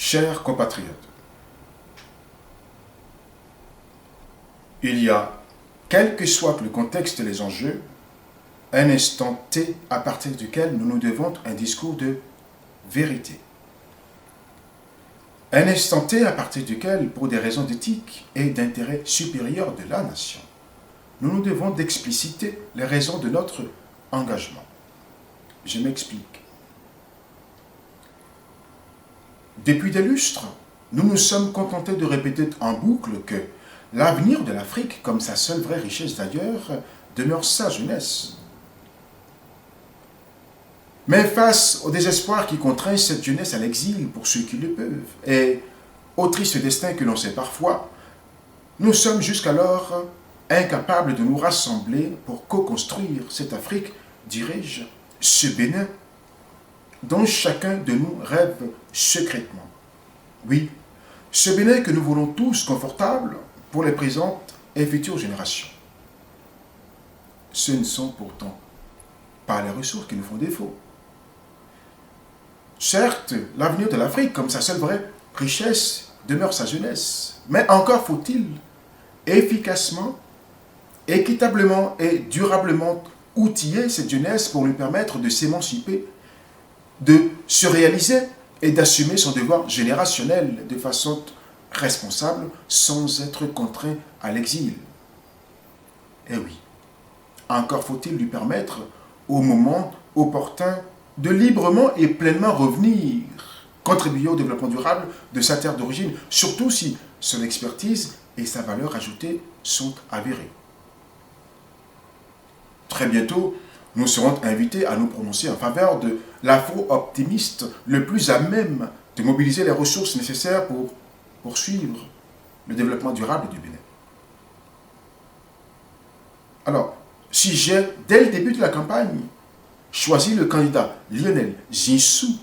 Chers compatriotes, il y a, quel que soit le contexte et les enjeux, un instant T à partir duquel nous nous devons un discours de vérité. Un instant T à partir duquel, pour des raisons d'éthique et d'intérêt supérieur de la nation, nous nous devons d'expliciter les raisons de notre engagement. Je m'explique. Depuis des lustres, nous nous sommes contentés de répéter en boucle que l'avenir de l'Afrique, comme sa seule vraie richesse d'ailleurs, demeure sa jeunesse. Mais face au désespoir qui contraint cette jeunesse à l'exil pour ceux qui le peuvent, et au triste destin que l'on sait parfois, nous sommes jusqu'alors incapables de nous rassembler pour co-construire cette Afrique, dirais-je, ce Bénin, dont chacun de nous rêve secrètement. Oui, ce Bénin que nous voulons tous confortable pour les présentes et futures générations. Ce ne sont pourtant pas les ressources qui nous font défaut. Certes, l'avenir de l'Afrique, comme sa seule vraie richesse, demeure sa jeunesse. Mais encore faut-il efficacement, équitablement et durablement outiller cette jeunesse pour lui permettre de s'émanciper, de se réaliser et d'assumer son devoir générationnel de façon responsable sans être contraint à l'exil. Eh oui, encore faut-il lui permettre, au moment opportun, de librement et pleinement revenir, contribuer au développement durable de sa terre d'origine, surtout si son expertise et sa valeur ajoutée sont avérées. Très bientôt, nous serons invités à nous prononcer en faveur de l'afro-optimiste le plus à même de mobiliser les ressources nécessaires pour poursuivre le développement durable du Bénin. Alors, si j'ai, dès le début de la campagne, choisi le candidat Lionel Zinsou,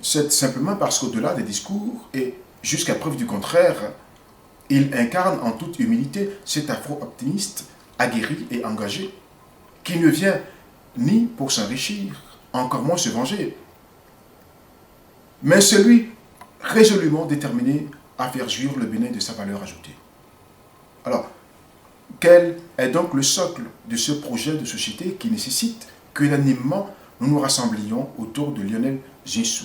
c'est simplement parce qu'au-delà des discours et jusqu'à preuve du contraire, il incarne en toute humilité cet afro-optimiste aguerri et engagé qui ne vient ni pour s'enrichir, encore moins se venger, mais celui résolument déterminé à faire jouir le Bénin de sa valeur ajoutée. Alors, quel est donc le socle de ce projet de société qui nécessite qu'unanimement nous nous rassemblions autour de Lionel Zinsou?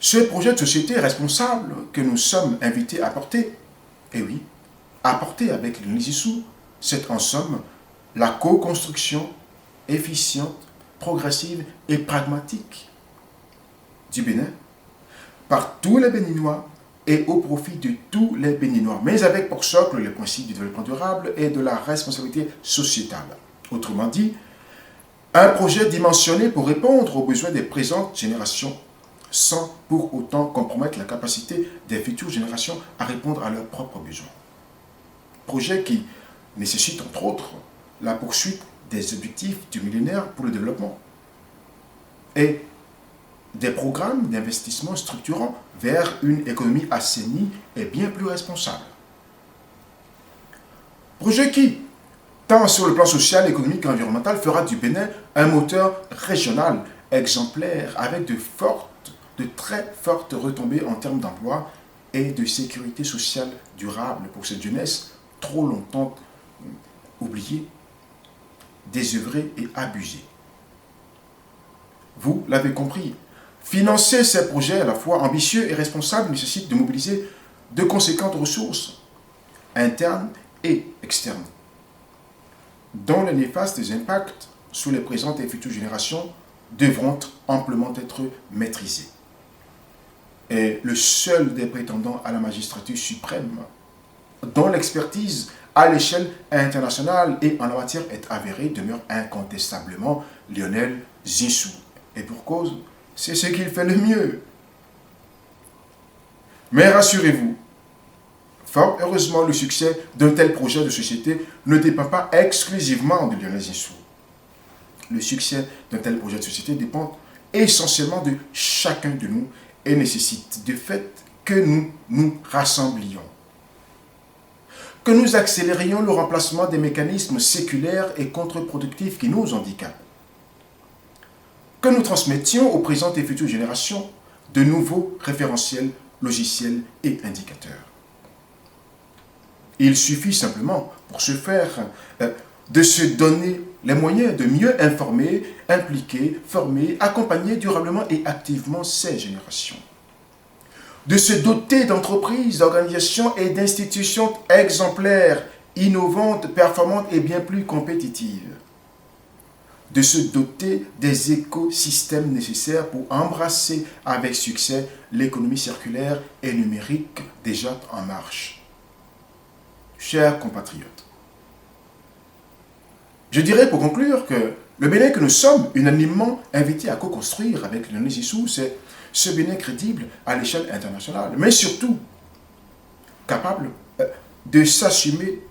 Ce projet de société responsable que nous sommes invités à porter, et oui, à porter avec Lionel Zinsou, c'est en somme la co-construction efficiente, progressive et pragmatique du Bénin par tous les Béninois et au profit de tous les Béninois, mais avec pour socle le principe du développement durable et de la responsabilité sociétale. Autrement dit, un projet dimensionné pour répondre aux besoins des présentes générations sans pour autant compromettre la capacité des futures générations à répondre à leurs propres besoins. Projet qui nécessite entre autres la poursuite des objectifs du millénaire pour le développement et des programmes d'investissement structurants vers une économie assainie et bien plus responsable. Projet qui, tant sur le plan social, économique qu'environnemental, fera du Bénin un moteur régional exemplaire avec de très fortes retombées en termes d'emploi et de sécurité sociale durable pour cette jeunesse trop longtemps oubliée, désœuvrée et abusée. Vous l'avez compris, financer ces projets à la fois ambitieux et responsables nécessite de mobiliser de conséquentes ressources internes et externes, dont les néfastes impacts sur les présentes et futures générations devront amplement être maîtrisés. Et le seul des prétendants à la magistrature suprême, dont l'expertise à l'échelle internationale et en la matière est avérée, demeure incontestablement Lionel Zinsou. Et pour cause, c'est ce qu'il fait le mieux. Mais rassurez-vous, fort heureusement, le succès d'un tel projet de société ne dépend pas exclusivement de Lionel Zinsou. Le succès d'un tel projet de société dépend essentiellement de chacun de nous et nécessite de fait que nous nous rassemblions, que nous accélérions le remplacement des mécanismes séculaires et contre-productifs qui nous handicapent, que nous transmettions aux présentes et futures générations de nouveaux référentiels, logiciels et indicateurs. Il suffit simplement, pour ce faire, de se donner les moyens de mieux informer, impliquer, former, accompagner durablement et activement ces générations. De se doter d'entreprises, d'organisations et d'institutions exemplaires, innovantes, performantes et bien plus compétitives. De se doter des écosystèmes nécessaires pour embrasser avec succès l'économie circulaire et numérique déjà en marche. Chers compatriotes, je dirais pour conclure que le Bénin que nous sommes unanimement invités à co-construire avec Lionel Zinsou, c'est ce Bénin crédible à l'échelle internationale, mais surtout capable de s'assumer,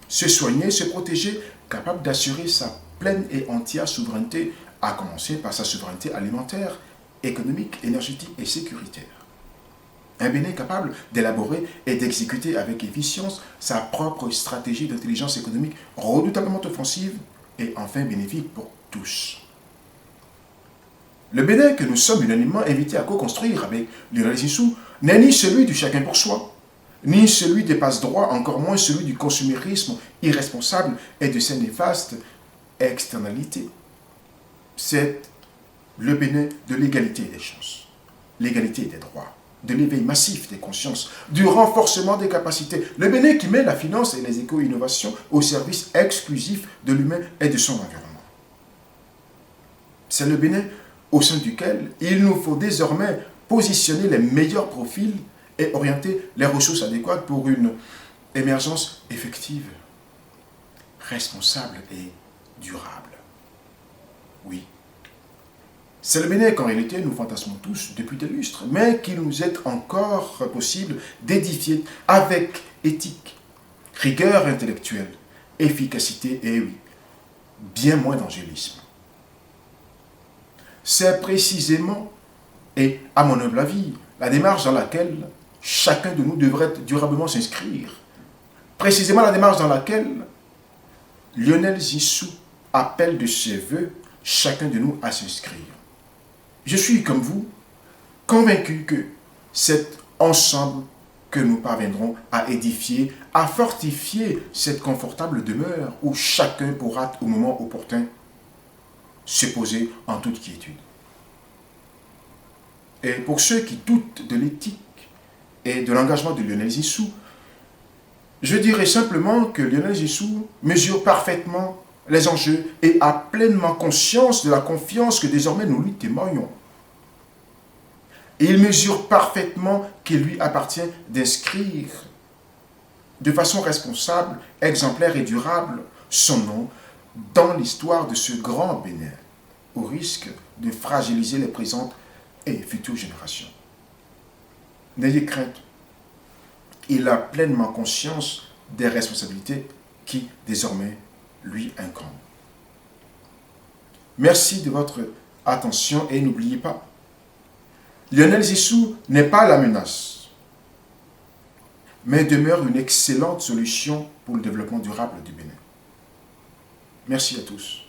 se soigner, se protéger, capable d'assurer sa pleine et entière souveraineté, à commencer par sa souveraineté alimentaire, économique, énergétique et sécuritaire. Un Bénin capable d'élaborer et d'exécuter avec efficience sa propre stratégie d'intelligence économique redoutablement offensive et enfin bénéfique pour tous. Le Bénin que nous sommes unanimement invités à co-construire avec Lionel Zinsou n'est ni celui du chacun pour soi, ni celui des passe-droits, encore moins celui du consumérisme irresponsable et de ses néfastes externalités. C'est le Bénin de l'égalité des chances, l'égalité des droits, de l'éveil massif des consciences, du renforcement des capacités. Le Bénin qui met la finance et les éco-innovations au service exclusif de l'humain et de son environnement. C'est le Bénin au sein duquel il nous faut désormais positionner les meilleurs profils et orienter les ressources adéquates pour une émergence effective, responsable et durable. Oui. C'est le Bénin qu'en réalité nous fantasmons tous depuis des lustres, mais qu'il nous est encore possible d'édifier avec éthique, rigueur intellectuelle, efficacité et oui, bien moins d'angélisme. C'est précisément, et à mon humble avis, la démarche dans laquelle chacun de nous devrait durablement s'inscrire. Précisément la démarche dans laquelle Lionel Zinsou appelle de ses voeux chacun de nous à s'inscrire. Je suis, comme vous, convaincu que c'est ensemble que nous parviendrons à édifier, à fortifier cette confortable demeure où chacun pourra, au moment opportun, se poser en toute quiétude. Et pour ceux qui doutent de l'éthique et de l'engagement de Lionel Zinsou, je dirais simplement que Lionel Zinsou mesure parfaitement les enjeux et a pleinement conscience de la confiance que désormais nous lui témoignons. Et il mesure parfaitement qu'il lui appartient d'inscrire de façon responsable, exemplaire et durable son nom dans l'histoire de ce grand Bénin, au risque de fragiliser les présentes et futures générations. N'ayez crainte, il a pleinement conscience des responsabilités qui, désormais, lui incombent. Merci de votre attention et n'oubliez pas, Lionel Zinsou n'est pas la menace, mais demeure une excellente solution pour le développement durable du Bénin. Merci à tous.